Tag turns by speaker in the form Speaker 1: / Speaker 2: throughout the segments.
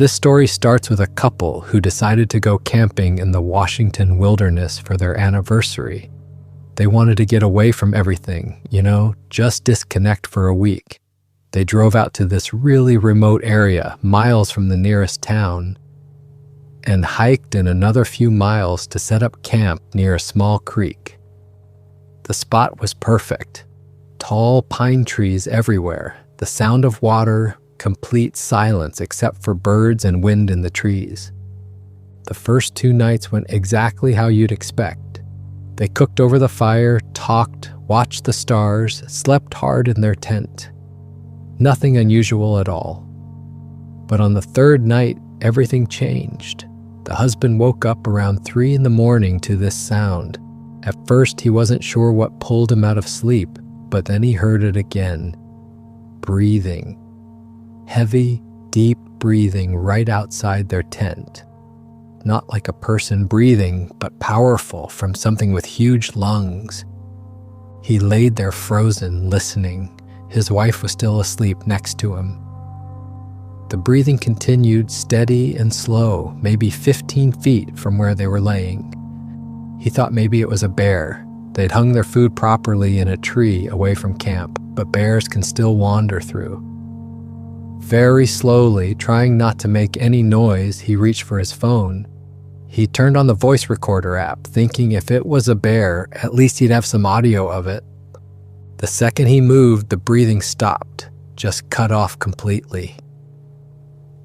Speaker 1: This story starts with a couple who decided to go camping in the Washington wilderness for their anniversary. They wanted to get away from everything, just disconnect for a week. They drove out to this really remote area, miles from the nearest town, and hiked in another few miles to set up camp near a small creek. The spot was perfect. Tall pine trees everywhere, the sound of water, complete silence except for birds and wind in the trees. The first 2 nights went exactly how you'd expect. They cooked over the fire, talked, watched the stars, slept hard in their tent. Nothing unusual at all. But on the 3rd night, everything changed. The husband woke up around 3 a.m. to this sound. At first, he wasn't sure what pulled him out of sleep, but then he heard it again. Breathing. Heavy, deep breathing right outside their tent. Not like a person breathing, but powerful from something with huge lungs. He laid there frozen, listening. His wife was still asleep next to him. The breathing continued steady and slow, maybe 15 feet from where they were laying. He thought maybe it was a bear. They'd hung their food properly in a tree away from camp, but bears can still wander through. Very slowly, trying not to make any noise, he reached for his phone. He turned on the voice recorder app, thinking if it was a bear, at least he'd have some audio of it. The second he moved, the breathing stopped, just cut off completely.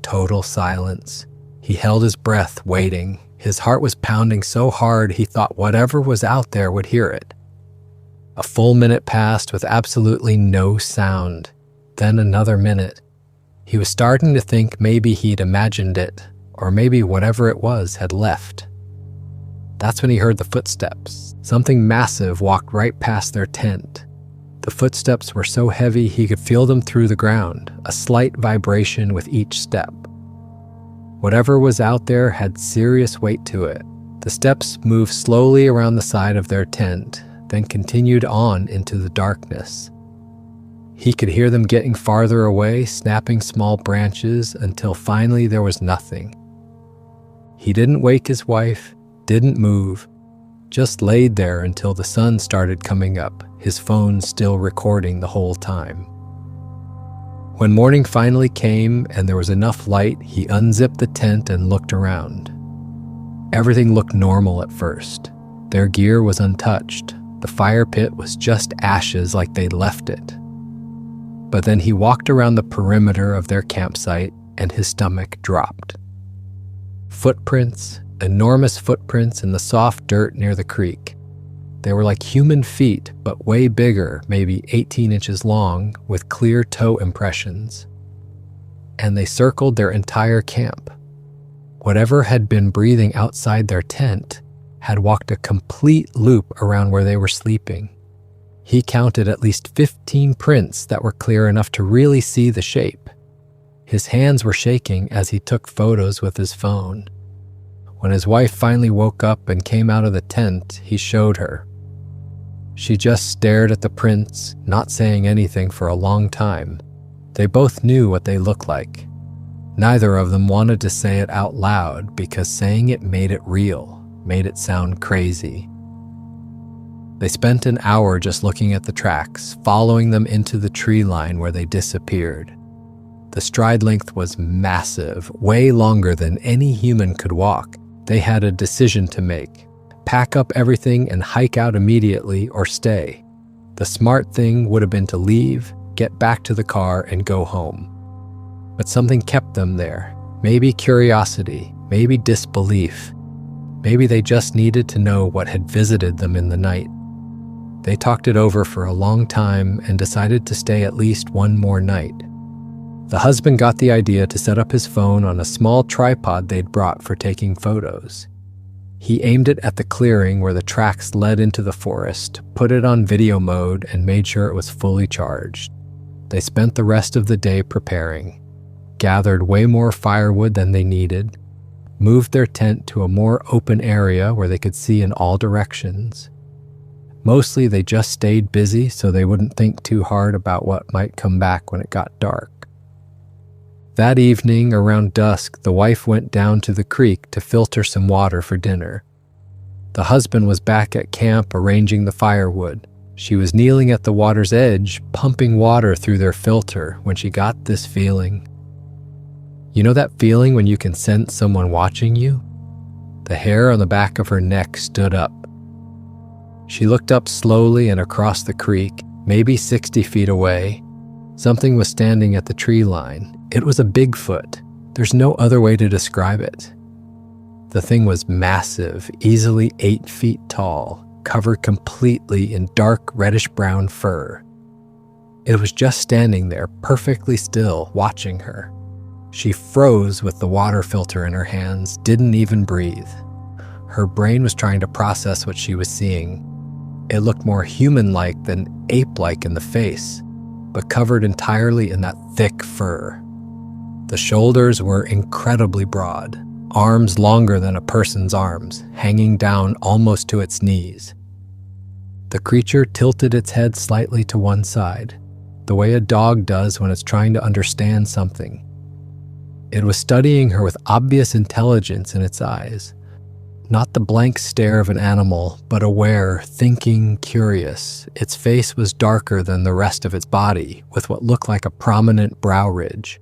Speaker 1: Total silence. He held his breath, waiting. His heart was pounding so hard he thought whatever was out there would hear it. A full minute passed with absolutely no sound. Then another minute. He was starting to think maybe he'd imagined it, or maybe whatever it was had left. That's when he heard the footsteps. Something massive walked right past their tent. The footsteps were so heavy he could feel them through the ground, a slight vibration with each step. Whatever was out there had serious weight to it. The steps moved slowly around the side of their tent, then continued on into the darkness. He could hear them getting farther away, snapping small branches until finally there was nothing. He didn't wake his wife, didn't move, just laid there until the sun started coming up, his phone still recording the whole time. When morning finally came and there was enough light, he unzipped the tent and looked around. Everything looked normal at first. Their gear was untouched. The fire pit was just ashes like they'd left it. But then he walked around the perimeter of their campsite and his stomach dropped. Footprints, enormous footprints in the soft dirt near the creek. They were like human feet, but way bigger, maybe 18 inches long, with clear toe impressions. And they circled their entire camp. Whatever had been breathing outside their tent had walked a complete loop around where they were sleeping. He counted at least 15 prints that were clear enough to really see the shape. His hands were shaking as he took photos with his phone. When his wife finally woke up and came out of the tent, he showed her. She just stared at the prints, not saying anything for a long time. They both knew what they looked like. Neither of them wanted to say it out loud because saying it made it real, made it sound crazy. They spent an hour just looking at the tracks, following them into the tree line where they disappeared. The stride length was massive, way longer than any human could walk. They had a decision to make: pack up everything and hike out immediately or stay. The smart thing would have been to leave, get back to the car, and go home. But something kept them there. Maybe curiosity, maybe disbelief. Maybe they just needed to know what had visited them in the night. They talked it over for a long time and decided to stay at least one more night. The husband got the idea to set up his phone on a small tripod they'd brought for taking photos. He aimed it at the clearing where the tracks led into the forest, put it on video mode, and made sure it was fully charged. They spent the rest of the day preparing, gathered way more firewood than they needed, moved their tent to a more open area where they could see in all directions. Mostly they just stayed busy so they wouldn't think too hard about what might come back when it got dark. That evening, around dusk, the wife went down to the creek to filter some water for dinner. The husband was back at camp arranging the firewood. She was kneeling at the water's edge, pumping water through their filter when she got this feeling. You know that feeling when you can sense someone watching you? The hair on the back of her neck stood up. She looked up slowly and across the creek, maybe 60 feet away. Something was standing at the tree line. It was a Bigfoot. There's no other way to describe it. The thing was massive, easily 8 feet tall, covered completely in dark reddish-brown fur. It was just standing there, perfectly still, watching her. She froze with the water filter in her hands, didn't even breathe. Her brain was trying to process what she was seeing. It looked more human-like than ape-like in the face, but covered entirely in that thick fur. The shoulders were incredibly broad, arms longer than a person's arms, hanging down almost to its knees. The creature tilted its head slightly to one side, the way a dog does when it's trying to understand something. It was studying her with obvious intelligence in its eyes, not the blank stare of an animal, but aware, thinking, curious. Its face was darker than the rest of its body, with what looked like a prominent brow ridge.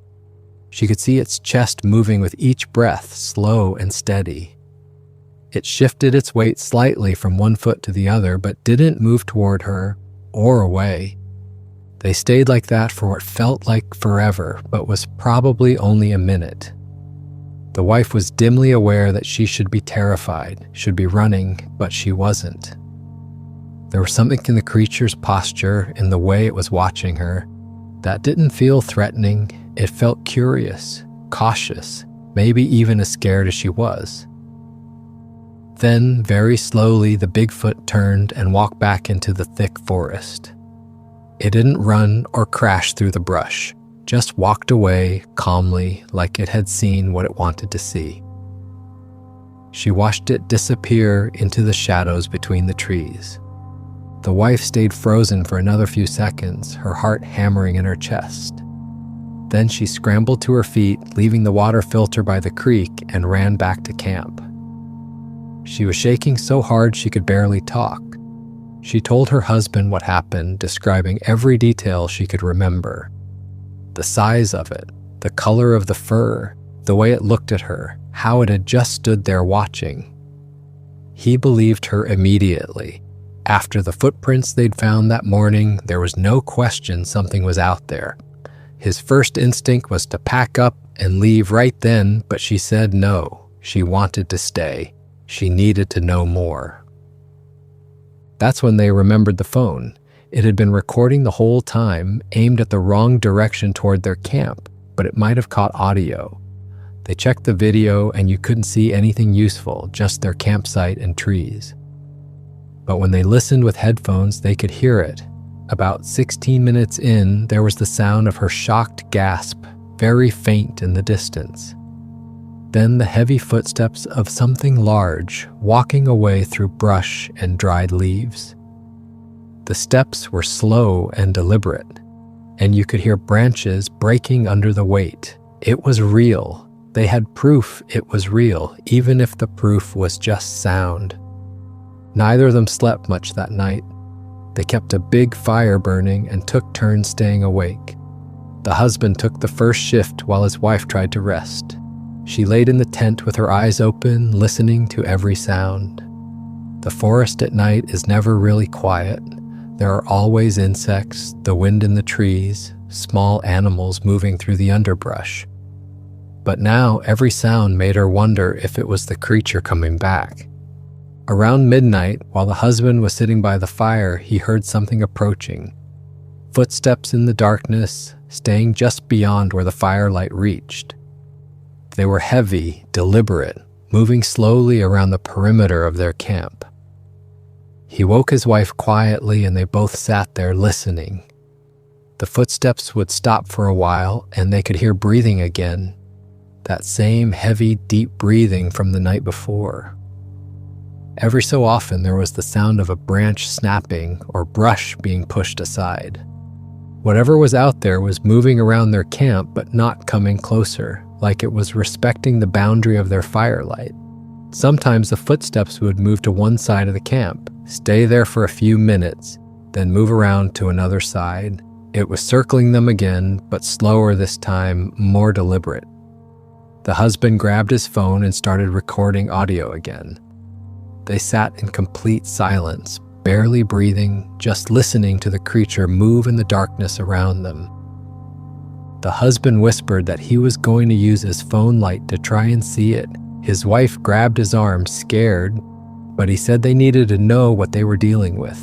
Speaker 1: She could see its chest moving with each breath, slow and steady. It shifted its weight slightly from one foot to the other, but didn't move toward her or away. They stayed like that for what felt like forever, but was probably only a minute. The wife was dimly aware that she should be terrified, should be running, but she wasn't. There was something in the creature's posture, in the way it was watching her, that didn't feel threatening. It felt curious, cautious, maybe even as scared as she was. Then, very slowly, the Bigfoot turned and walked back into the thick forest. It didn't run or crash through the brush, just walked away calmly, like it had seen what it wanted to see. She watched it disappear into the shadows between the trees. The wife stayed frozen for another few seconds, her heart hammering in her chest. Then she scrambled to her feet, leaving the water filter by the creek, and ran back to camp. She was shaking so hard she could barely talk. She told her husband what happened, describing every detail she could remember. The size of it, the color of the fur, the way it looked at her, how it had just stood there watching. He believed her immediately. After the footprints they'd found that morning, there was no question something was out there. His first instinct was to pack up and leave right then, but she said no. She wanted to stay. She needed to know more. That's when they remembered the phone. It had been recording the whole time, aimed at the wrong direction toward their camp, but it might have caught audio. They checked the video and you couldn't see anything useful, just their campsite and trees. But when they listened with headphones, they could hear it. About 16 minutes in, there was the sound of her shocked gasp, very faint in the distance. Then the heavy footsteps of something large, walking away through brush and dried leaves. The steps were slow and deliberate, and you could hear branches breaking under the weight. It was real. They had proof it was real, even if the proof was just sound. Neither of them slept much that night. They kept a big fire burning and took turns staying awake. The husband took the first shift while his wife tried to rest. She laid in the tent with her eyes open, listening to every sound. The forest at night is never really quiet. There are always insects, the wind in the trees, small animals moving through the underbrush. But now every sound made her wonder if it was the creature coming back. Around midnight, while the husband was sitting by the fire, he heard something approaching. Footsteps in the darkness, staying just beyond where the firelight reached. They were heavy, deliberate, moving slowly around the perimeter of their camp. He woke his wife quietly and they both sat there listening. The footsteps would stop for a while and they could hear breathing again. That same heavy, deep breathing from the night before. Every so often there was the sound of a branch snapping or brush being pushed aside. Whatever was out there was moving around their camp but not coming closer, like it was respecting the boundary of their firelight. Sometimes the footsteps would move to one side of the camp, stay there for a few minutes, then move around to another side. It was circling them again, but slower this time, more deliberate. The husband grabbed his phone and started recording audio again. They sat in complete silence, barely breathing, just listening to the creature move in the darkness around them. The husband whispered that he was going to use his phone light to try and see it. His wife grabbed his arm, scared, but he said they needed to know what they were dealing with.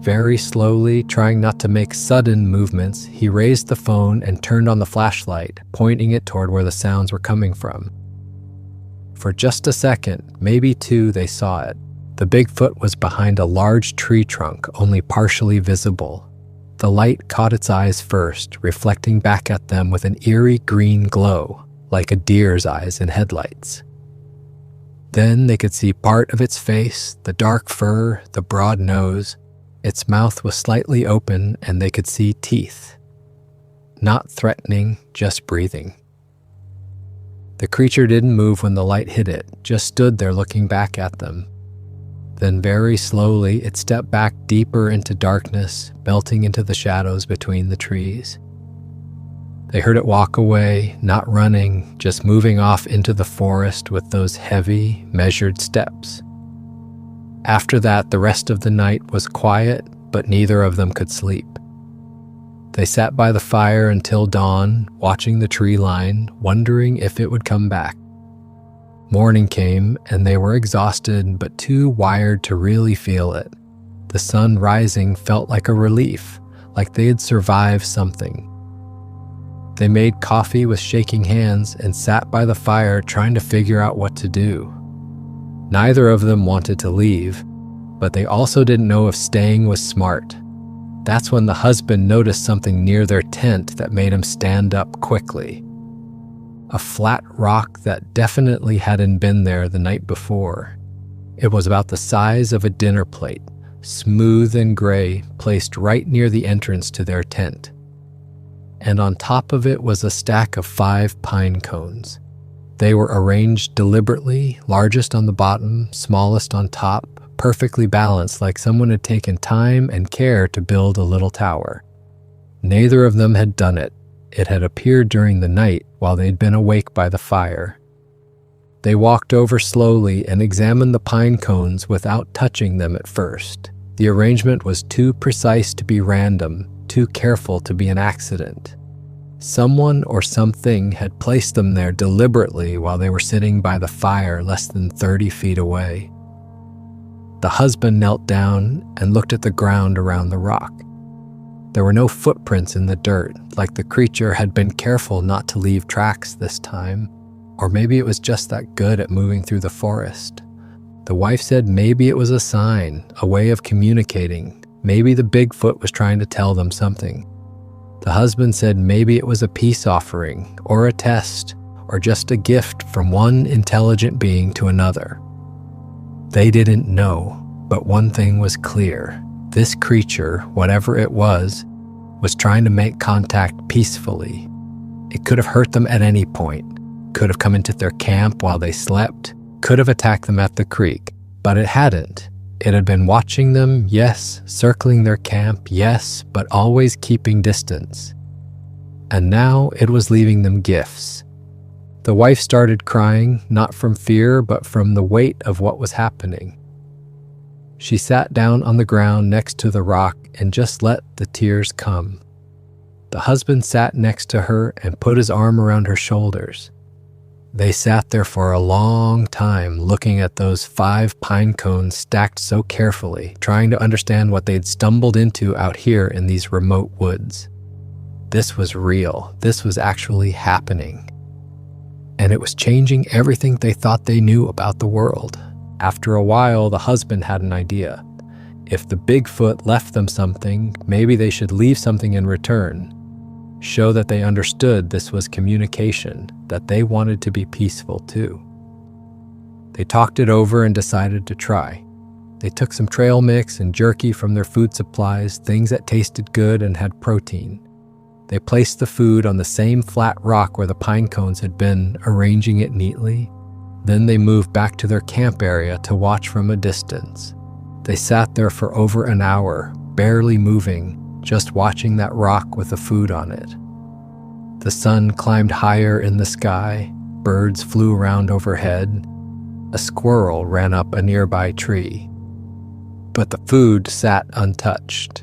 Speaker 1: Very slowly, trying not to make sudden movements, he raised the phone and turned on the flashlight, pointing it toward where the sounds were coming from. For just a second, maybe two, they saw it. The Bigfoot was behind a large tree trunk, only partially visible. The light caught its eyes first, reflecting back at them with an eerie green glow, like a deer's eyes in headlights. Then they could see part of its face, the dark fur, the broad nose. Its mouth was slightly open and they could see teeth. Not threatening, just breathing. The creature didn't move when the light hit it, just stood there looking back at them. Then very slowly it stepped back deeper into darkness, melting into the shadows between the trees. They heard it walk away, not running, just moving off into the forest with those heavy, measured steps. After that, the rest of the night was quiet, but neither of them could sleep. They sat by the fire until dawn, watching the tree line, wondering if it would come back. Morning came, and they were exhausted, but too wired to really feel it. The sun rising felt like a relief, like they had survived something. They made coffee with shaking hands and sat by the fire trying to figure out what to do. Neither of them wanted to leave, but they also didn't know if staying was smart. That's when the husband noticed something near their tent that made him stand up quickly. A flat rock that definitely hadn't been there the night before. It was about the size of a dinner plate, smooth and gray, placed right near the entrance to their tent. And on top of it was a stack of 5 pine cones. They were arranged deliberately, largest on the bottom, smallest on top, perfectly balanced like someone had taken time and care to build a little tower. Neither of them had done it. It had appeared during the night while they'd been awake by the fire. They walked over slowly and examined the pine cones without touching them at first. The arrangement was too precise to be random, too careful to be an accident. Someone or something had placed them there deliberately while they were sitting by the fire less than 30 feet away. The husband knelt down and looked at the ground around the rock. There were no footprints in the dirt, like the creature had been careful not to leave tracks this time. Or maybe it was just that good at moving through the forest. The wife said maybe it was a sign, a way of communicating. Maybe the Bigfoot was trying to tell them something. The husband said maybe it was a peace offering, or a test, or just a gift from one intelligent being to another. They didn't know, but one thing was clear. This creature, whatever it was trying to make contact peacefully. It could have hurt them at any point, could have come into their camp while they slept, could have attacked them at the creek, but it hadn't. It had been watching them, yes, circling their camp, yes, but always keeping distance. And now it was leaving them gifts. The wife started crying, not from fear, but from the weight of what was happening. She sat down on the ground next to the rock and just let the tears come. The husband sat next to her and put his arm around her shoulders. They sat there for a long time looking at those 5 pine cones stacked so carefully, trying to understand what they'd stumbled into out here in these remote woods. This was real. This was actually happening. And it was changing everything they thought they knew about the world. After a while, the husband had an idea. If the Bigfoot left them something, maybe they should leave something in return. Show that they understood this was communication, that they wanted to be peaceful too. They talked it over and decided to try. They took some trail mix and jerky from their food supplies, things that tasted good and had protein. They placed the food on the same flat rock where the pine cones had been, arranging it neatly. Then they moved back to their camp area to watch from a distance. They sat there for over an hour, barely moving, just watching that rock with the food on it. The sun climbed higher in the sky, birds flew around overhead. A squirrel ran up a nearby tree. But the food sat untouched.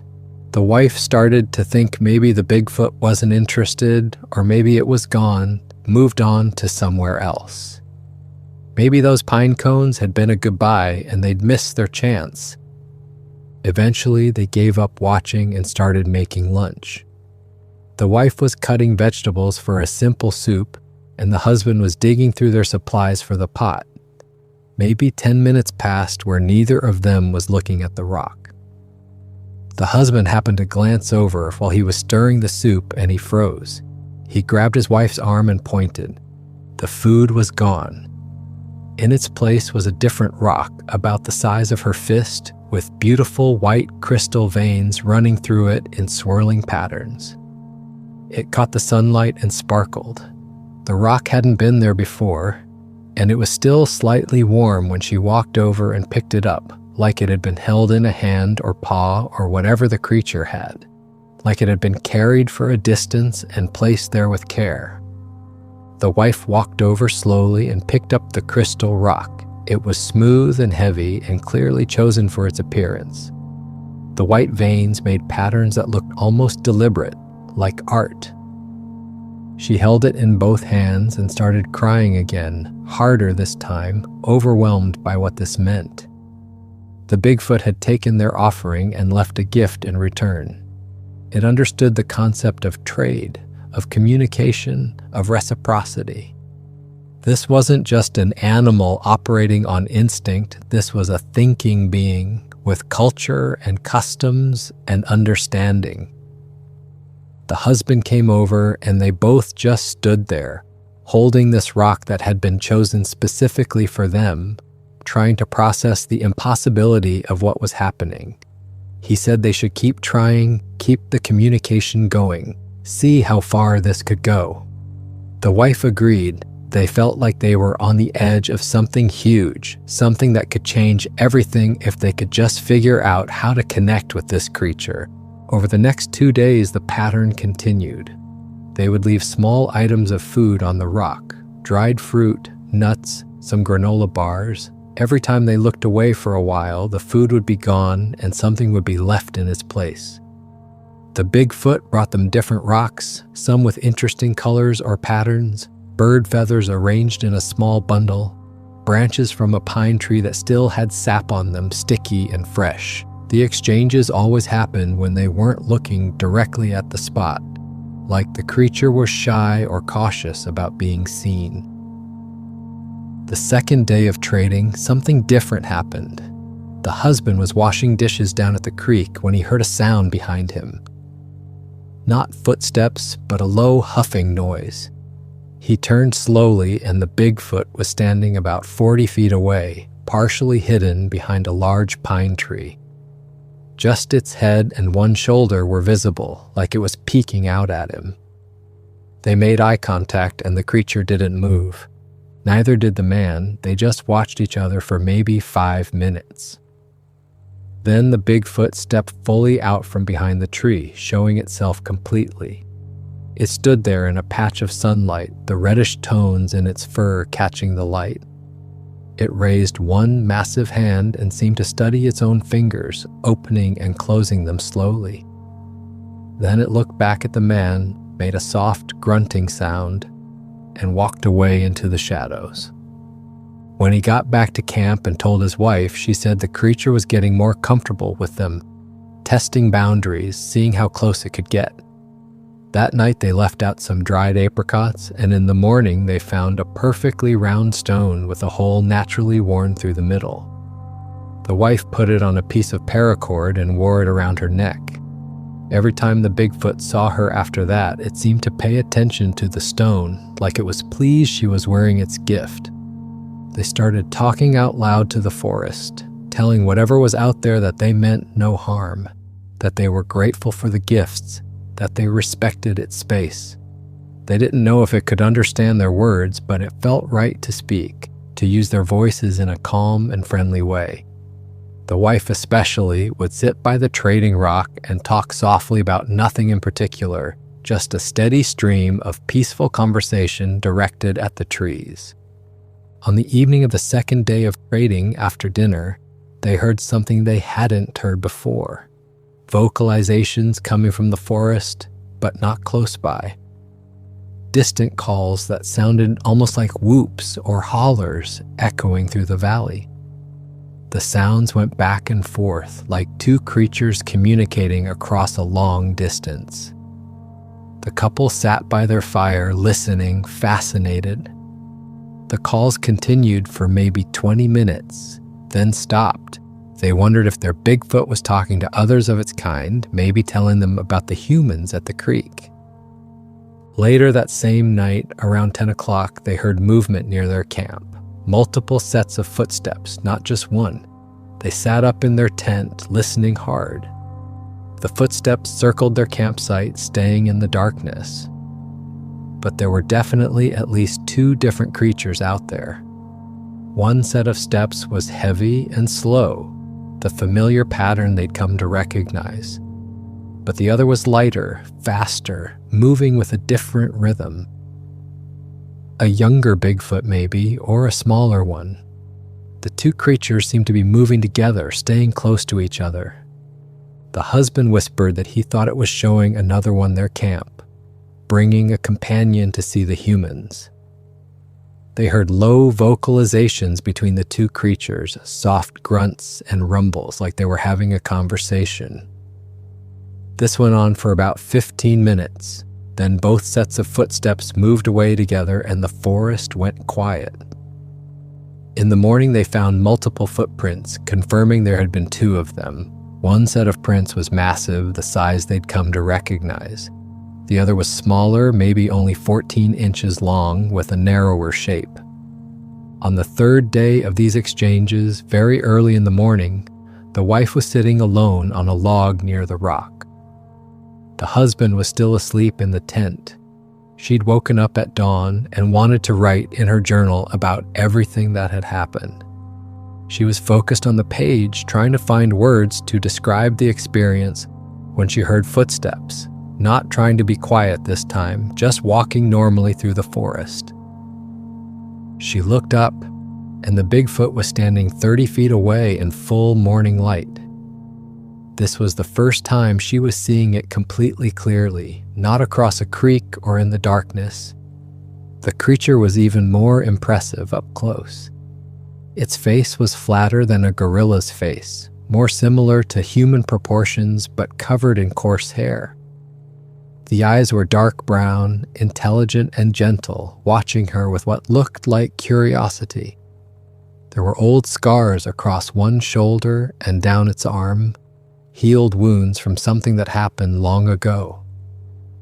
Speaker 1: The wife started to think maybe the Bigfoot wasn't interested, or maybe it was gone, moved on to somewhere else. Maybe those pine cones had been a goodbye and they'd missed their chance. Eventually, they gave up watching and started making lunch. The wife was cutting vegetables for a simple soup, and the husband was digging through their supplies for the pot. Maybe 10 minutes passed where neither of them was looking at the rock. The husband happened to glance over while he was stirring the soup, and he froze. He grabbed his wife's arm and pointed. The food was gone. In its place was a different rock about the size of her fist, with beautiful white crystal veins running through it in swirling patterns. It caught the sunlight and sparkled. The rock hadn't been there before, and it was still slightly warm when she walked over and picked it up, like it had been held in a hand or paw or whatever the creature had, like it had been carried for a distance and placed there with care. The wife walked over slowly and picked up the crystal rock. It was smooth and heavy and clearly chosen for its appearance. The white veins made patterns that looked almost deliberate, like art. She held it in both hands and started crying again, harder this time, overwhelmed by what this meant. The Bigfoot had taken their offering and left a gift in return. It understood the concept of trade, of communication, of reciprocity. This wasn't just an animal operating on instinct. This was a thinking being with culture and customs and understanding. The husband came over and they both just stood there, holding this rock that had been chosen specifically for them, trying to process the impossibility of what was happening. He said they should keep trying, keep the communication going, see how far this could go. The wife agreed. They felt like they were on the edge of something huge, something that could change everything if they could just figure out how to connect with this creature. Over the next 2 days, the pattern continued. They would leave small items of food on the rock, dried fruit, nuts, some granola bars. Every time they looked away for a while, the food would be gone and something would be left in its place. The Bigfoot brought them different rocks, some with interesting colors or patterns, bird feathers arranged in a small bundle, branches from a pine tree that still had sap on them, sticky and fresh. The exchanges always happened when they weren't looking directly at the spot, like the creature was shy or cautious about being seen. The second day of trading, something different happened. The husband was washing dishes down at the creek when he heard a sound behind him. Not footsteps, but a low huffing noise. He turned slowly and the Bigfoot was standing about 40 feet away, partially hidden behind a large pine tree. Just its head and one shoulder were visible, like it was peeking out at him. They made eye contact and the creature didn't move. Neither did the man. They just watched each other for maybe 5 minutes. Then the Bigfoot stepped fully out from behind the tree, showing itself completely. It stood there in a patch of sunlight, the reddish tones in its fur catching the light. It raised one massive hand and seemed to study its own fingers, opening and closing them slowly. Then it looked back at the man, made a soft grunting sound, and walked away into the shadows. When he got back to camp and told his wife, she said the creature was getting more comfortable with them, testing boundaries, seeing how close it could get. That night they left out some dried apricots, and in the morning they found a perfectly round stone with a hole naturally worn through the middle. The wife put it on a piece of paracord and wore it around her neck. Every time the Bigfoot saw her after that, it seemed to pay attention to the stone, like it was pleased she was wearing its gift. They started talking out loud to the forest. telling whatever was out there that they meant no harm, that they were grateful for the gifts, that they respected its space. They didn't know if it could understand their words, but it felt right to speak, to use their voices in a calm and friendly way. The wife especially would sit by the trading rock and talk softly about nothing in particular, just a steady stream of peaceful conversation directed at the trees. On the evening of the second day of trading after dinner, they heard something they hadn't heard before. Vocalizations coming from the forest, but not close by. Distant calls that sounded almost like whoops or hollers echoing through the valley. The sounds went back and forth like two creatures communicating across a long distance. The couple sat by their fire, listening, fascinated. The calls continued for maybe 20 minutes, then stopped. They wondered if their Bigfoot was talking to others of its kind, maybe telling them about the humans at the creek. Later that same night, around 10 o'clock, they heard movement near their camp. Multiple sets of footsteps, not just one. They sat up in their tent, listening hard. The footsteps circled their campsite, staying in the darkness. But there were definitely at least two different creatures out there. One set of steps was heavy and slow, the familiar pattern they'd come to recognize. But the other was lighter, faster, moving with a different rhythm. A younger Bigfoot maybe, or a smaller one. The two creatures seemed to be moving together, staying close to each other. The husband whispered that he thought it was showing another one their camp, bringing a companion to see the humans. They heard low vocalizations between the two creatures, soft grunts and rumbles like they were having a conversation. This went on for about 15 minutes. Then both sets of footsteps moved away together and the forest went quiet. In the morning, they found multiple footprints, confirming there had been two of them. One set of prints was massive, the size they'd come to recognize. The other was smaller, maybe only 14 inches long, with a narrower shape. On the third day of these exchanges, very early in the morning, the wife was sitting alone on a log near the rock. The husband was still asleep in the tent. She'd woken up at dawn and wanted to write in her journal about everything that had happened. She was focused on the page, trying to find words to describe the experience when she heard footsteps, not trying to be quiet this time, just walking normally through the forest. She looked up, and the Bigfoot was standing 30 feet away in full morning light. This was the first time she was seeing it completely clearly, not across a creek or in the darkness. The creature was even more impressive up close. Its face was flatter than a gorilla's face, more similar to human proportions but covered in coarse hair. The eyes were dark brown, intelligent and gentle, watching her with what looked like curiosity. There were old scars across one shoulder and down its arm, healed wounds from something that happened long ago.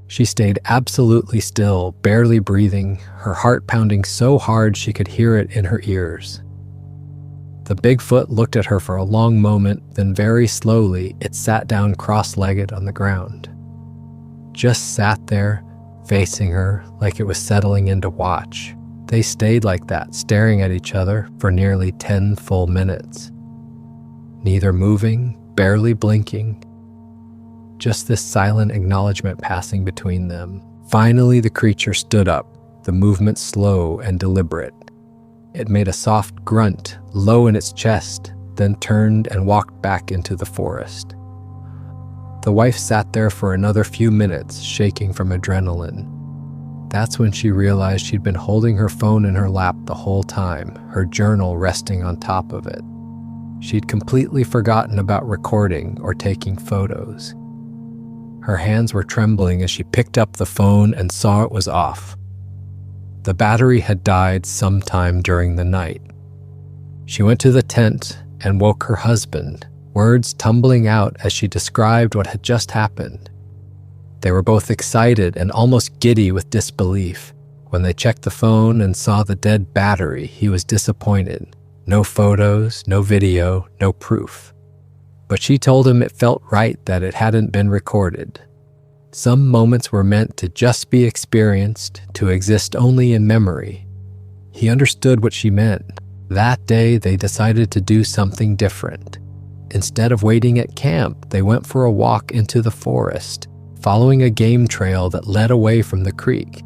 Speaker 1: She stayed absolutely still, barely breathing, her heart pounding so hard she could hear it in her ears. The Bigfoot looked at her for a long moment, then very slowly it sat down cross-legged on the ground. Just sat there, facing her like it was settling in to watch. They stayed like that, staring at each other for nearly 10 full minutes. Neither moving, barely blinking. Just this silent acknowledgement passing between them. Finally, the creature stood up, the movement slow and deliberate. It made a soft grunt, low in its chest, then turned and walked back into the forest. The wife sat there for another few minutes, shaking from adrenaline. That's when she realized she'd been holding her phone in her lap the whole time, her journal resting on top of it. She'd completely forgotten about recording or taking photos. Her hands were trembling as she picked up the phone and saw it was off. The battery had died sometime during the night. She went to the tent and woke her husband, words tumbling out as she described what had just happened. They were both excited and almost giddy with disbelief. When they checked the phone and saw the dead battery, he was disappointed. No photos, no video, no proof. But she told him it felt right that it hadn't been recorded. Some moments were meant to just be experienced, to exist only in memory. He understood what she meant. That day, they decided to do something different. Instead of waiting at camp, they went for a walk into the forest, following a game trail that led away from the creek.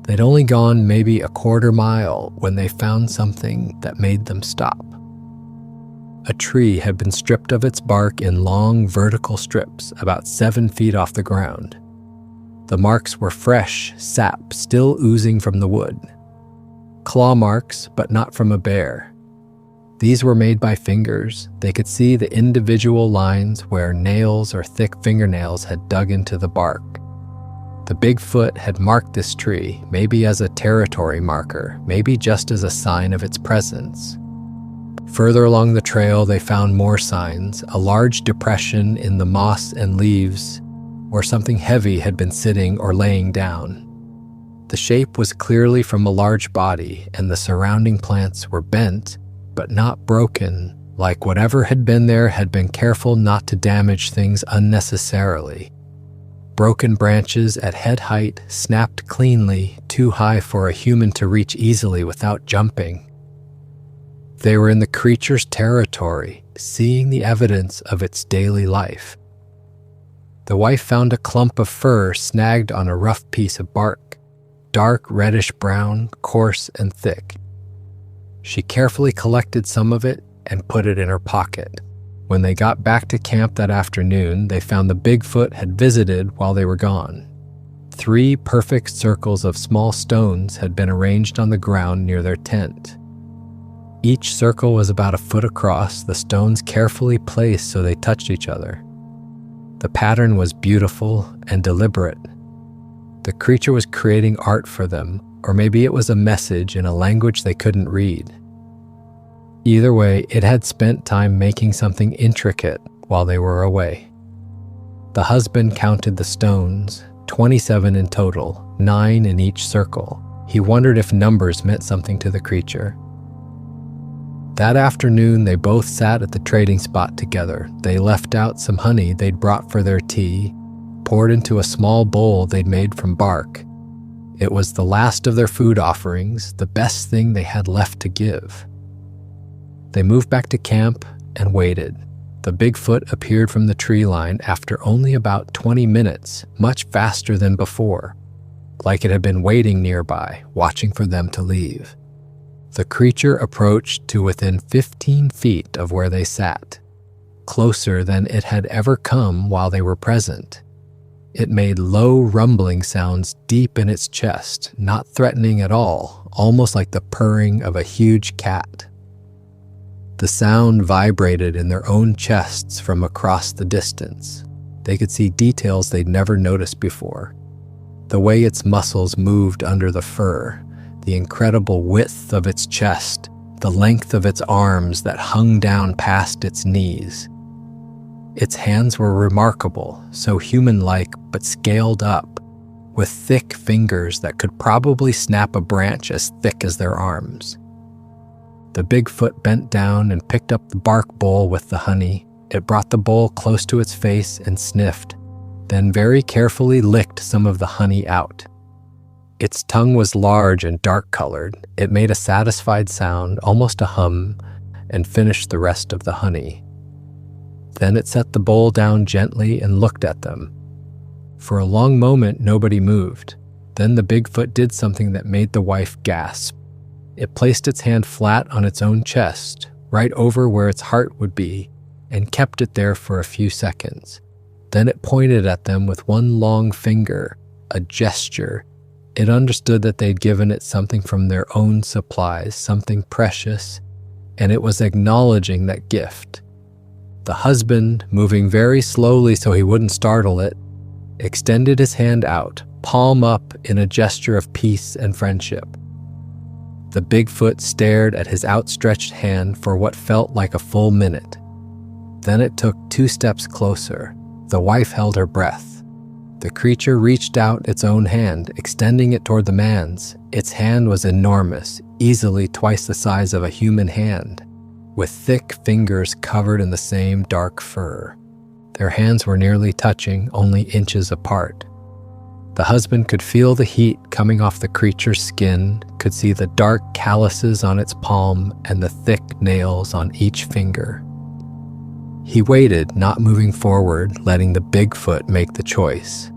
Speaker 1: They'd only gone maybe a quarter mile when they found something that made them stop. A tree had been stripped of its bark in long vertical strips about 7 feet off the ground. The marks were fresh sap still oozing from the wood. Claw marks, but not from a bear. These were made by fingers. They could see the individual lines where nails or thick fingernails had dug into the bark. The Bigfoot had marked this tree, maybe as a territory marker, maybe just as a sign of its presence. Further along the trail, they found more signs, a large depression in the moss and leaves where something heavy had been sitting or laying down. The shape was clearly from a large body, and the surrounding plants were bent, but not broken, like whatever had been there had been careful not to damage things unnecessarily. Broken branches at head height snapped cleanly, too high for a human to reach easily without jumping. They were in the creature's territory, seeing the evidence of its daily life. The wife found a clump of fur snagged on a rough piece of bark, dark reddish-brown, coarse and thick. She carefully collected some of it and put it in her pocket. When they got back to camp that afternoon, they found the Bigfoot had visited while they were gone. 3 perfect circles of small stones had been arranged on the ground near their tent. Each circle was about a foot across, the stones carefully placed so they touched each other. The pattern was beautiful and deliberate. The creature was creating art for them, or maybe it was a message in a language they couldn't read. Either way, it had spent time making something intricate while they were away. The husband counted the stones, 27 in total, 9 in each circle. He wondered if numbers meant something to the creature. That afternoon, they both sat at the trading spot together. They left out some honey they'd brought for their tea, poured into a small bowl they'd made from bark. It was the last of their food offerings, the best thing they had left to give. They moved back to camp and waited. The Bigfoot appeared from the tree line after only about 20 minutes, much faster than before, like it had been waiting nearby, watching for them to leave. The creature approached to within 15 feet of where they sat, closer than it had ever come while they were present. It made low rumbling sounds deep in its chest, not threatening at all, almost like the purring of a huge cat. The sound vibrated in their own chests from across the distance. They could see details they'd never noticed before. The way its muscles moved under the fur, the incredible width of its chest, the length of its arms that hung down past its knees. Its hands were remarkable, so human-like but scaled up, with thick fingers that could probably snap a branch as thick as their arms. The Bigfoot bent down and picked up the bark bowl with the honey. It brought the bowl close to its face and sniffed, then very carefully licked some of the honey out. Its tongue was large and dark-colored. It made a satisfied sound, almost a hum, and finished the rest of the honey. Then it set the bowl down gently and looked at them. For a long moment, nobody moved. Then the Bigfoot did something that made the wife gasp. It placed its hand flat on its own chest, right over where its heart would be, and kept it there for a few seconds. Then it pointed at them with one long finger, a gesture. It understood that they'd given it something from their own supplies, something precious, and it was acknowledging that gift. The husband, moving very slowly so he wouldn't startle it, extended his hand out, palm up in a gesture of peace and friendship. The Bigfoot stared at his outstretched hand for what felt like a full minute. Then it took 2 steps closer. The wife held her breath. The creature reached out its own hand, extending it toward the man's. Its hand was enormous, easily twice the size of a human hand, with thick fingers covered in the same dark fur. Their hands were nearly touching, only inches apart. The husband could feel the heat coming off the creature's skin, could see the dark calluses on its palm and the thick nails on each finger. He waited, not moving forward, letting the Bigfoot make the choice.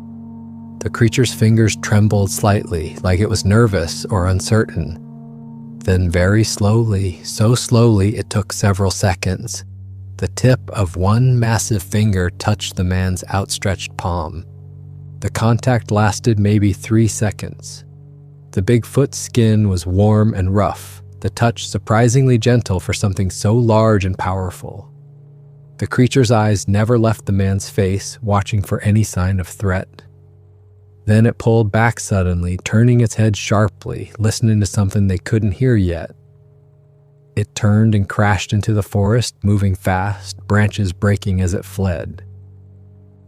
Speaker 1: The creature's fingers trembled slightly, like it was nervous or uncertain. Then very slowly, so slowly it took several seconds, the tip of one massive finger touched the man's outstretched palm. The contact lasted maybe 3 seconds. The Bigfoot's skin was warm and rough, the touch surprisingly gentle for something so large and powerful. The creature's eyes never left the man's face, watching for any sign of threat. Then it pulled back suddenly, turning its head sharply, listening to something they couldn't hear yet. It turned and crashed into the forest, moving fast, branches breaking as it fled.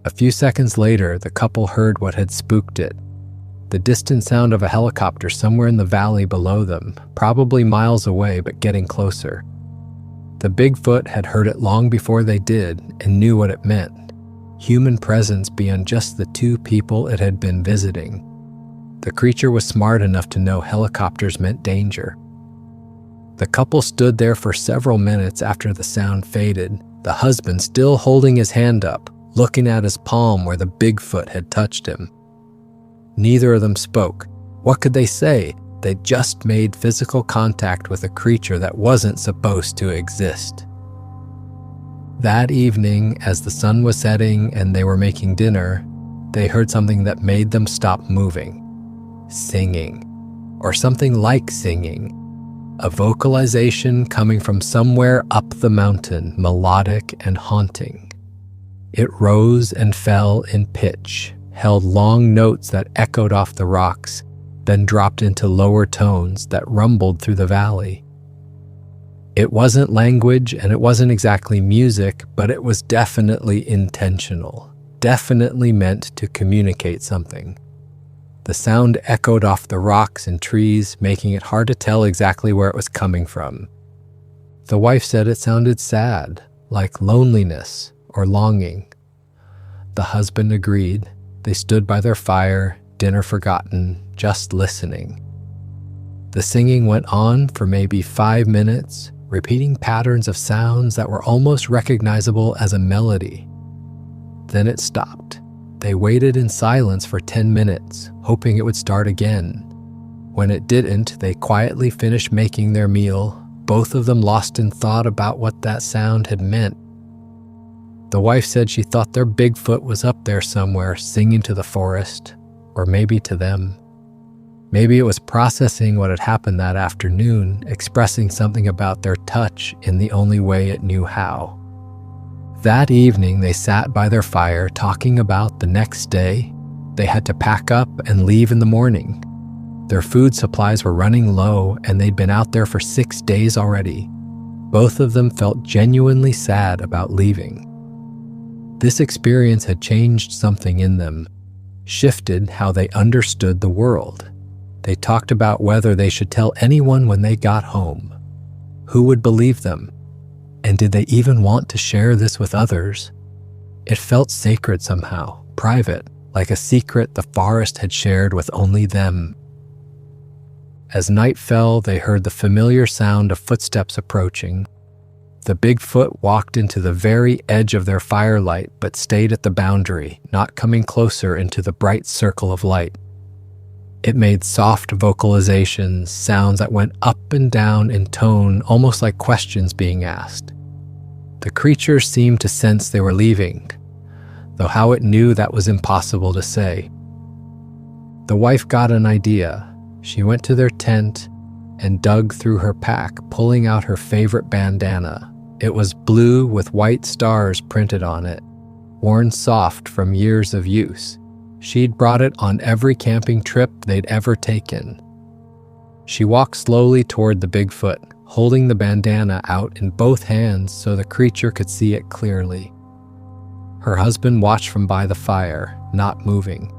Speaker 1: A few seconds later, the couple heard what had spooked it. The distant sound of a helicopter somewhere in the valley below them, probably miles away but getting closer. The Bigfoot had heard it long before they did and knew what it meant. Human presence beyond just the 2 people it had been visiting. The creature was smart enough to know helicopters meant danger. The couple stood there for several minutes after the sound faded, the husband still holding his hand up, looking at his palm where the Bigfoot had touched him. Neither of them spoke. What could they say? They'd just made physical contact with a creature that wasn't supposed to exist. That evening, as the sun was setting and they were making dinner, they heard something that made them stop moving. Singing, or something like singing. A vocalization coming from somewhere up the mountain, melodic and haunting. It rose and fell in pitch, held long notes that echoed off the rocks, then dropped into lower tones that rumbled through the valley. It wasn't language and it wasn't exactly music, but it was definitely intentional, definitely meant to communicate something. The sound echoed off the rocks and trees, making it hard to tell exactly where it was coming from. The wife said it sounded sad, like loneliness or longing. The husband agreed. They stood by their fire, dinner forgotten, just listening. The singing went on for maybe 5 minutes, repeating patterns of sounds that were almost recognizable as a melody. Then it stopped. They waited in silence for 10 minutes, hoping it would start again. When it didn't, they quietly finished making their meal, both of them lost in thought about what that sound had meant. The wife said she thought their Bigfoot was up there somewhere singing to the forest, or maybe to them. Maybe it was processing what had happened that afternoon, expressing something about their touch in the only way it knew how. That evening, they sat by their fire talking about the next day. They had to pack up and leave in the morning. Their food supplies were running low, and they'd been out there for 6 days already. Both of them felt genuinely sad about leaving. This experience had changed something in them, shifted how they understood the world. They talked about whether they should tell anyone when they got home. Who would believe them? And did they even want to share this with others? It felt sacred somehow, private, like a secret the forest had shared with only them. As night fell, they heard the familiar sound of footsteps approaching. The Bigfoot walked into the very edge of their firelight, but stayed at the boundary, not coming closer into the bright circle of light. It made soft vocalizations, sounds that went up and down in tone, almost like questions being asked. The creature seemed to sense they were leaving, though how it knew that was impossible to say. The wife got an idea. She went to their tent and dug through her pack, pulling out her favorite bandana. It was blue with white stars printed on it, worn soft from years of use. She'd brought it on every camping trip they'd ever taken. She walked slowly toward the Bigfoot, holding the bandana out in both hands so the creature could see it clearly. Her husband watched from by the fire, not moving.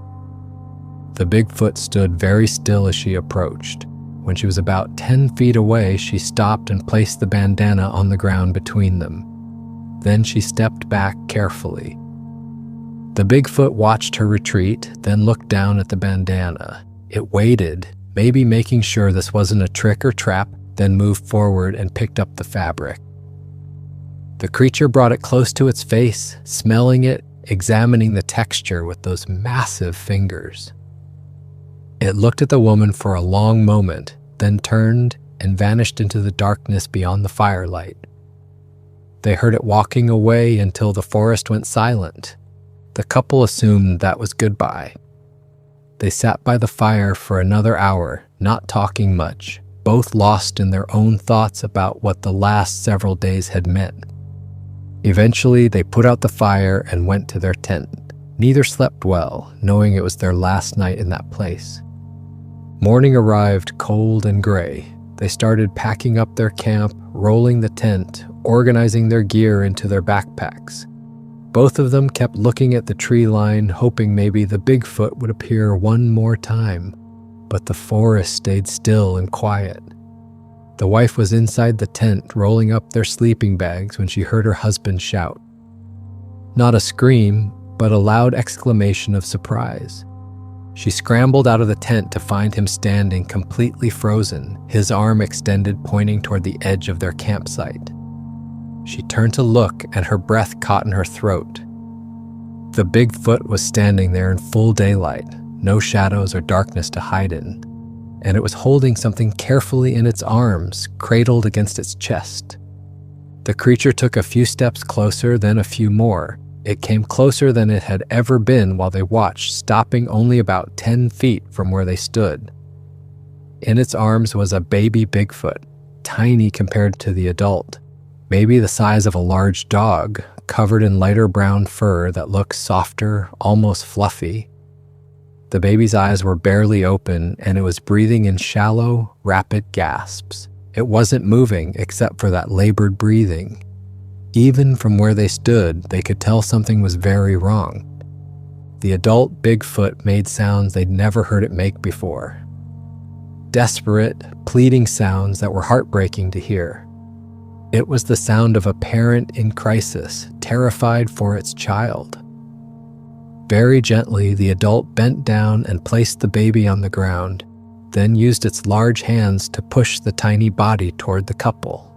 Speaker 1: The Bigfoot stood very still as she approached. When she was about 10 feet away, she stopped and placed the bandana on the ground between them. Then she stepped back carefully. The Bigfoot watched her retreat, then looked down at the bandana. It waited, maybe making sure this wasn't a trick or trap, then moved forward and picked up the fabric. The creature brought it close to its face, smelling it, examining the texture with those massive fingers. It looked at the woman for a long moment, then turned and vanished into the darkness beyond the firelight. They heard it walking away until the forest went silent. The couple assumed that was goodbye. They sat by the fire for another hour, not talking much, both lost in their own thoughts about what the last several days had meant. Eventually, they put out the fire and went to their tent. Neither slept well, knowing it was their last night in that place. Morning arrived cold and gray. They started packing up their camp, rolling the tent, organizing their gear into their backpacks. Both of them kept looking at the tree line, hoping maybe the Bigfoot would appear one more time. But the forest stayed still and quiet. The wife was inside the tent, rolling up their sleeping bags when she heard her husband shout. Not a scream, but a loud exclamation of surprise. She scrambled out of the tent to find him standing completely frozen, his arm extended pointing toward the edge of their campsite. She turned to look, and her breath caught in her throat. The Bigfoot was standing there in full daylight, no shadows or darkness to hide in, and it was holding something carefully in its arms, cradled against its chest. The creature took a few steps closer, then a few more. It came closer than it had ever been while they watched, stopping only about 10 feet from where they stood. In its arms was a baby Bigfoot, tiny compared to the adult, maybe the size of a large dog, covered in lighter brown fur that looked softer, almost fluffy. The baby's eyes were barely open, and it was breathing in shallow, rapid gasps. It wasn't moving except for that labored breathing. Even from where they stood, they could tell something was very wrong. The adult Bigfoot made sounds they'd never heard it make before. Desperate, pleading sounds that were heartbreaking to hear. It was the sound of a parent in crisis, terrified for its child. Very gently, the adult bent down and placed the baby on the ground, then used its large hands to push the tiny body toward the couple.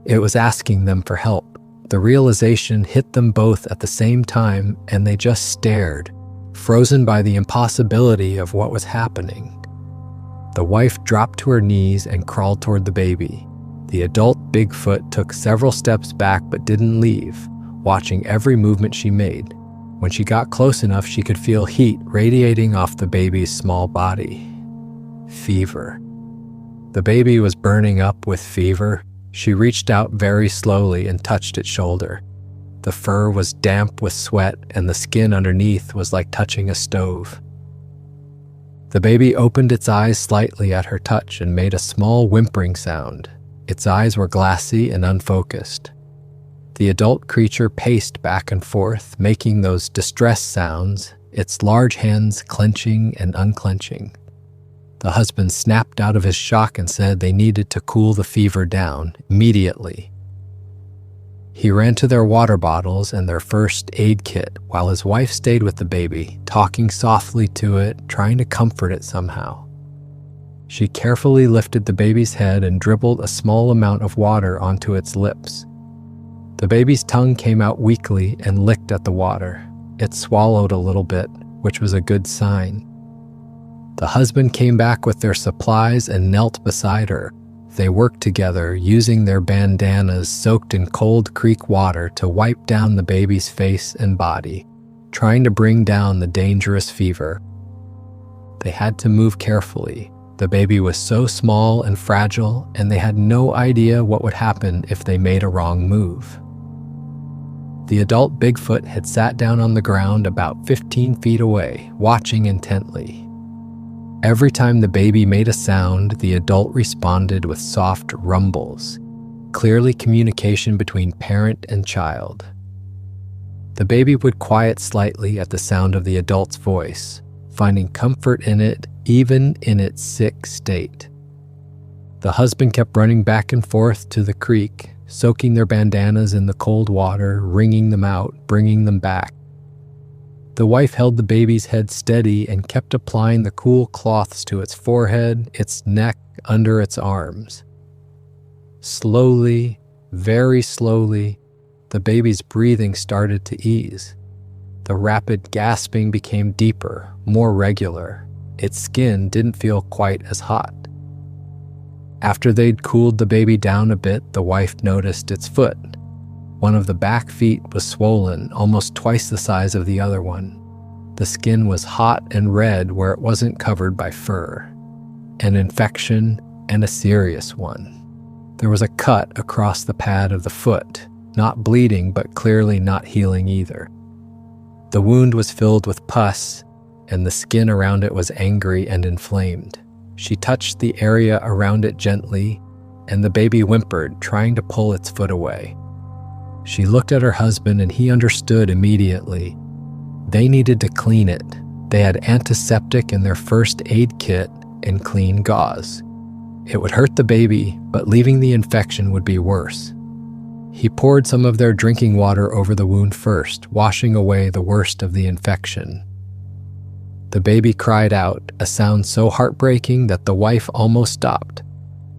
Speaker 1: It was asking them for help. The realization hit them both at the same time, and they just stared, frozen by the impossibility of what was happening. The wife dropped to her knees and crawled toward the baby. The adult Bigfoot took several steps back but didn't leave, watching every movement she made. When she got close enough, she could feel heat radiating off the baby's small body. Fever. The baby was burning up with fever. She reached out very slowly and touched its shoulder. The fur was damp with sweat, and the skin underneath was like touching a stove. The baby opened its eyes slightly at her touch and made a small whimpering sound. Its eyes were glassy and unfocused. The adult creature paced back and forth, making those distress sounds, its large hands clenching and unclenching. The husband snapped out of his shock and said they needed to cool the fever down immediately. He ran to their water bottles and their first aid kit while his wife stayed with the baby, talking softly to it, trying to comfort it somehow. She carefully lifted the baby's head and dribbled a small amount of water onto its lips. The baby's tongue came out weakly and licked at the water. It swallowed a little bit, which was a good sign. The husband came back with their supplies and knelt beside her. They worked together, using their bandanas soaked in cold creek water to wipe down the baby's face and body, trying to bring down the dangerous fever. They had to move carefully. The baby was so small and fragile, and they had no idea what would happen if they made a wrong move. The adult Bigfoot had sat down on the ground about 15 feet away, watching intently. Every time the baby made a sound, the adult responded with soft rumbles, clearly communication between parent and child. The baby would quiet slightly at the sound of the adult's voice, finding comfort in it even in its sick state. The husband kept running back and forth to the creek, soaking their bandanas in the cold water, wringing them out, bringing them back. The wife held the baby's head steady and kept applying the cool cloths to its forehead, its neck, under its arms. Slowly, very slowly, the baby's breathing started to ease. The rapid gasping became deeper, more regular. Its skin didn't feel quite as hot. After they'd cooled the baby down a bit, the wife noticed its foot. One of the back feet was swollen, almost twice the size of the other one. The skin was hot and red where it wasn't covered by fur. An infection, and a serious one. There was a cut across the pad of the foot, not bleeding but clearly not healing either. The wound was filled with pus, and the skin around it was angry and inflamed. She touched the area around it gently, and the baby whimpered, trying to pull its foot away. She looked at her husband, and he understood immediately. They needed to clean it. They had antiseptic in their first aid kit and clean gauze. It would hurt the baby, but leaving the infection would be worse. He poured some of their drinking water over the wound first, washing away the worst of the infection. The baby cried out, a sound so heartbreaking that the wife almost stopped.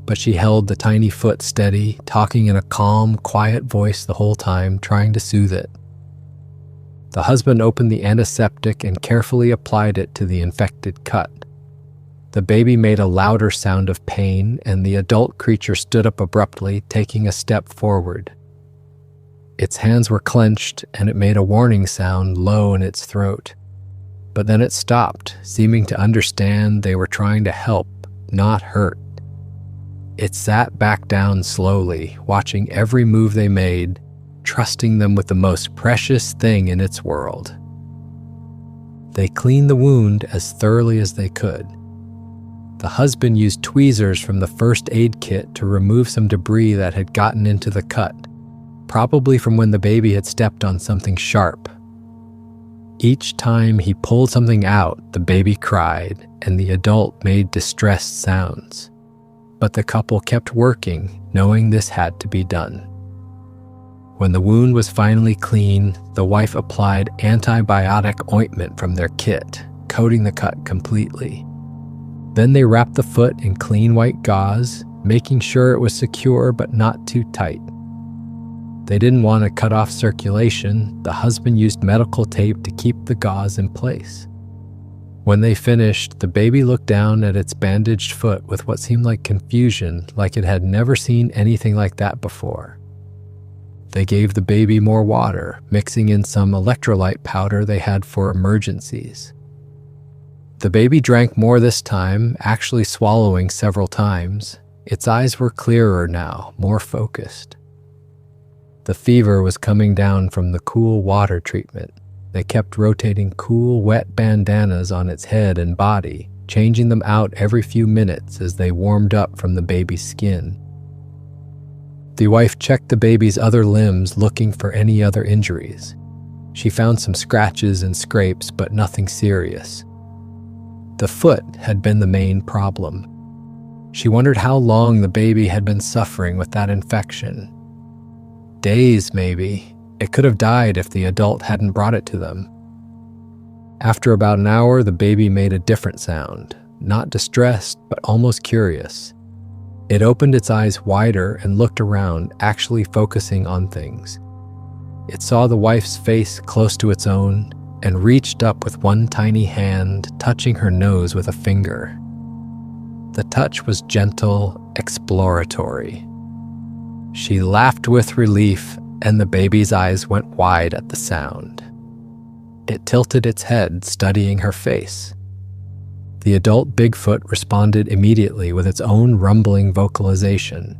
Speaker 1: But she held the tiny foot steady, talking in a calm, quiet voice the whole time, trying to soothe it. The husband opened the antiseptic and carefully applied it to the infected cut. The baby made a louder sound of pain, and the adult creature stood up abruptly, taking a step forward. Its hands were clenched, and it made a warning sound low in its throat. But then it stopped, seeming to understand they were trying to help, not hurt. It sat back down slowly, watching every move they made, trusting them with the most precious thing in its world. They cleaned the wound as thoroughly as they could. The husband used tweezers from the first aid kit to remove some debris that had gotten into the cut, probably from when the baby had stepped on something sharp. Each time he pulled something out, the baby cried, and the adult made distressed sounds. But the couple kept working, knowing this had to be done. When the wound was finally clean, the wife applied antibiotic ointment from their kit, coating the cut completely. Then they wrapped the foot in clean white gauze, making sure it was secure but not too tight. They didn't want to cut off circulation. The husband used medical tape to keep the gauze in place. When they finished, the baby looked down at its bandaged foot with what seemed like confusion, like it had never seen anything like that before. They gave the baby more water, mixing in some electrolyte powder they had for emergencies. The baby drank more this time, actually swallowing several times. Its eyes were clearer now, more focused. The fever was coming down from the cool water treatment. They kept rotating cool, wet bandanas on its head and body, changing them out every few minutes as they warmed up from the baby's skin. The wife checked the baby's other limbs, looking for any other injuries. She found some scratches and scrapes, but nothing serious. The foot had been the main problem. She wondered how long the baby had been suffering with that infection. Days, maybe. It could have died if the adult hadn't brought it to them. After about an hour, the baby made a different sound, not distressed, but almost curious. It opened its eyes wider and looked around, actually focusing on things. It saw the wife's face close to its own and reached up with one tiny hand, touching her nose with a finger. The touch was gentle, exploratory. She laughed with relief, and the baby's eyes went wide at the sound. It tilted its head, studying her face. The adult Bigfoot responded immediately with its own rumbling vocalization.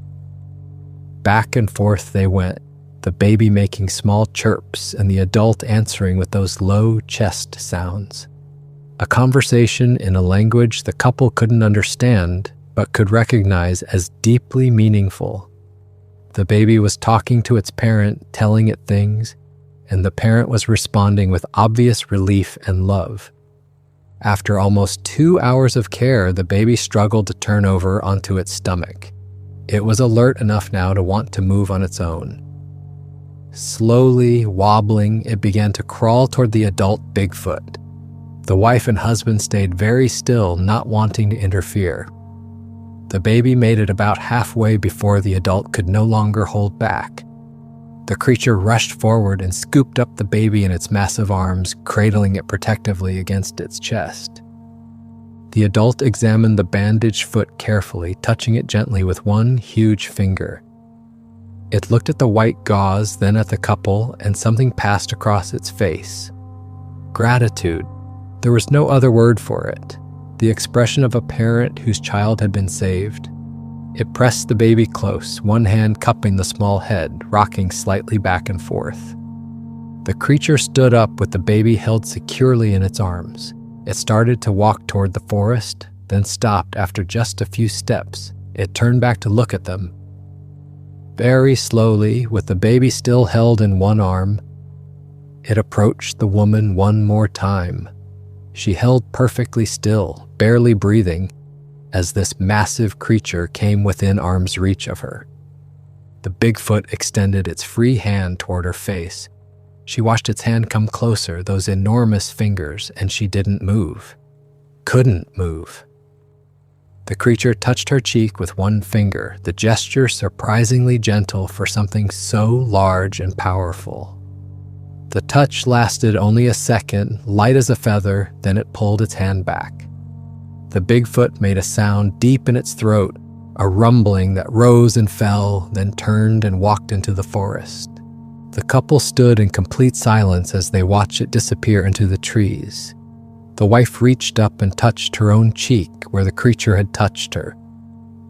Speaker 1: Back and forth they went, the baby making small chirps and the adult answering with those low chest sounds. A conversation in a language the couple couldn't understand, but could recognize as deeply meaningful. The baby was talking to its parent, telling it things, and the parent was responding with obvious relief and love. After almost 2 hours of care, the baby struggled to turn over onto its stomach. It was alert enough now to want to move on its own. Slowly, wobbling, it began to crawl toward the adult Bigfoot. The wife and husband stayed very still, not wanting to interfere. The baby made it about halfway before the adult could no longer hold back. The creature rushed forward and scooped up the baby in its massive arms, cradling it protectively against its chest. The adult examined the bandaged foot carefully, touching it gently with one huge finger. It looked at the white gauze, then at the couple, and something passed across its face. Gratitude. There was no other word for it. The expression of a parent whose child had been saved. It pressed the baby close, one hand cupping the small head, rocking slightly back and forth. The creature stood up with the baby held securely in its arms. It started to walk toward the forest, then stopped after just a few steps. It turned back to look at them. Very slowly, with the baby still held in one arm, it approached the woman one more time. She held perfectly still, barely breathing, as this massive creature came within arm's reach of her. The Bigfoot extended its free hand toward her face. She watched its hand come closer, those enormous fingers, and she didn't move. Couldn't move. The creature touched her cheek with one finger, the gesture surprisingly gentle for something so large and powerful. The touch lasted only a second, light as a feather, then it pulled its hand back. The Bigfoot made a sound deep in its throat, a rumbling that rose and fell, then turned and walked into the forest. The couple stood in complete silence as they watched it disappear into the trees. The wife reached up and touched her own cheek where the creature had touched her.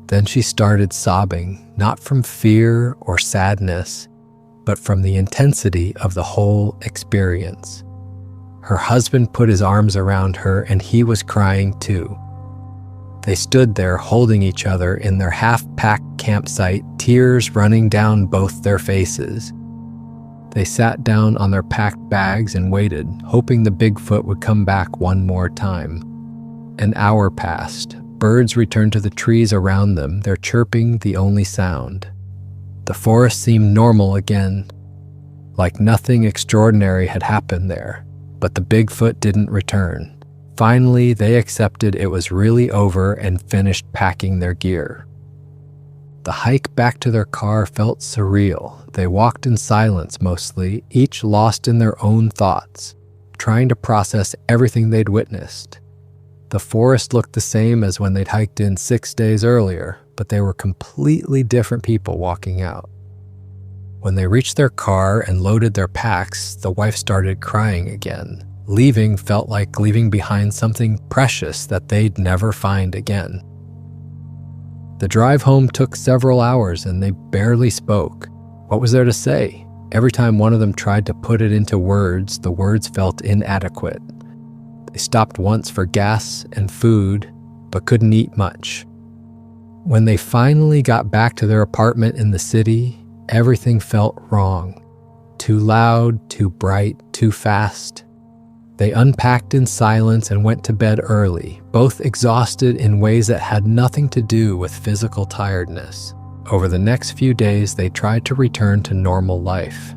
Speaker 1: Then she started sobbing, not from fear or sadness, but from the intensity of the whole experience. Her husband put his arms around her and he was crying too. They stood there holding each other in their half-packed campsite, tears running down both their faces. They sat down on their packed bags and waited, hoping the Bigfoot would come back one more time. An hour passed. Birds returned to the trees around them, their chirping the only sound. The forest seemed normal again, like nothing extraordinary had happened there, but the Bigfoot didn't return. Finally, they accepted it was really over and finished packing their gear. The hike back to their car felt surreal. They walked in silence mostly, each lost in their own thoughts, trying to process everything they'd witnessed. The forest looked the same as when they'd hiked in 6 days earlier, but they were completely different people walking out. When they reached their car and loaded their packs, the wife started crying again. Leaving felt like leaving behind something precious that they'd never find again. The drive home took several hours and they barely spoke. What was there to say? Every time one of them tried to put it into words, the words felt inadequate. They stopped once for gas and food, but couldn't eat much. When they finally got back to their apartment in the city, everything felt wrong. Too loud, too bright, too fast. They unpacked in silence and went to bed early, both exhausted in ways that had nothing to do with physical tiredness. Over the next few days, they tried to return to normal life,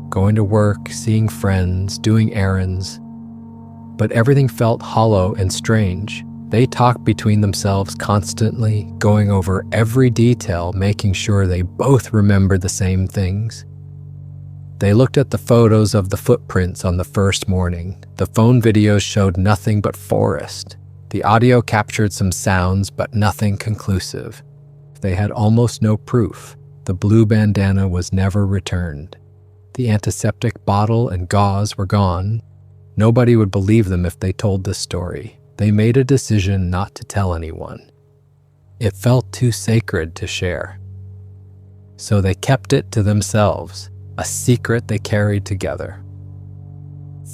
Speaker 1: going to work, seeing friends, doing errands. But everything felt hollow and strange. They talked between themselves constantly, going over every detail, making sure they both remembered the same things. They looked at the photos of the footprints on the first morning. The phone videos showed nothing but forest. The audio captured some sounds, but nothing conclusive. They had almost no proof. The blue bandana was never returned. The antiseptic bottle and gauze were gone. Nobody would believe them if they told this story. They made a decision not to tell anyone. It felt too sacred to share. So they kept it to themselves, a secret they carried together.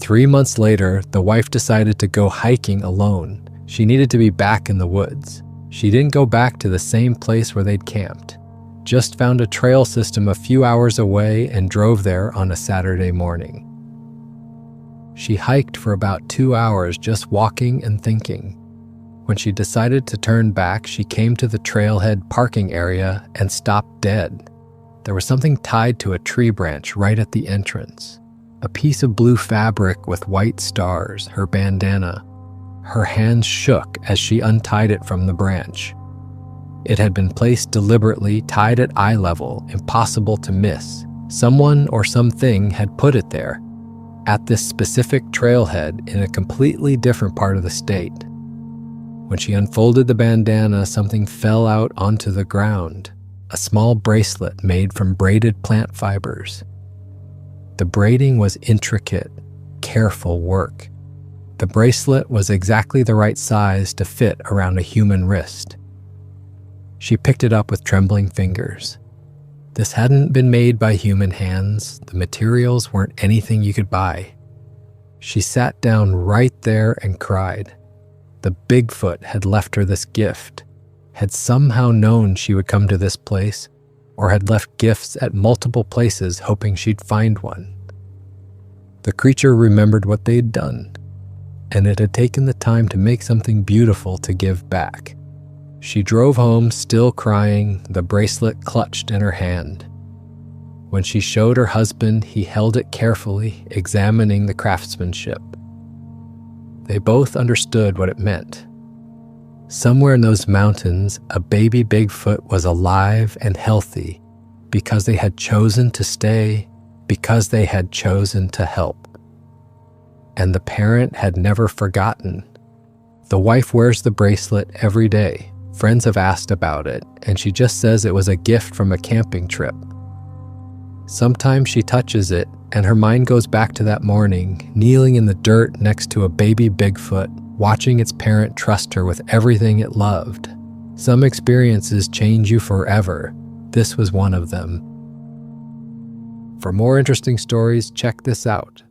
Speaker 1: 3 months later, the wife decided to go hiking alone. She needed to be back in the woods. She didn't go back to the same place where they'd camped, just found a trail system a few hours away and drove there on a Saturday morning. She hiked for about 2 hours just walking and thinking. When she decided to turn back, she came to the trailhead parking area and stopped dead. There was something tied to a tree branch right at the entrance. A piece of blue fabric with white stars, her bandana. Her hands shook as she untied it from the branch. It had been placed deliberately, tied at eye level, impossible to miss. Someone or something had put it there, at this specific trailhead in a completely different part of the state. When she unfolded the bandana, something fell out onto the ground, a small bracelet made from braided plant fibers. The braiding was intricate, careful work. The bracelet was exactly the right size to fit around a human wrist. She picked it up with trembling fingers. This hadn't been made by human hands. The materials weren't anything you could buy. She sat down right there and cried. The Bigfoot had left her this gift, had somehow known she would come to this place, or had left gifts at multiple places hoping she'd find one. The creature remembered what they'd done, and it had taken the time to make something beautiful to give back. She drove home, still crying, the bracelet clutched in her hand. When she showed her husband, he held it carefully, examining the craftsmanship. They both understood what it meant. Somewhere in those mountains, a baby Bigfoot was alive and healthy because they had chosen to stay, because they had chosen to help. And the parent had never forgotten. The wife wears the bracelet every day. Friends have asked about it, and she just says it was a gift from a camping trip. Sometimes she touches it, and her mind goes back to that morning, kneeling in the dirt next to a baby Bigfoot, watching its parent trust her with everything it loved. Some experiences change you forever. This was one of them. For more interesting stories, check this out.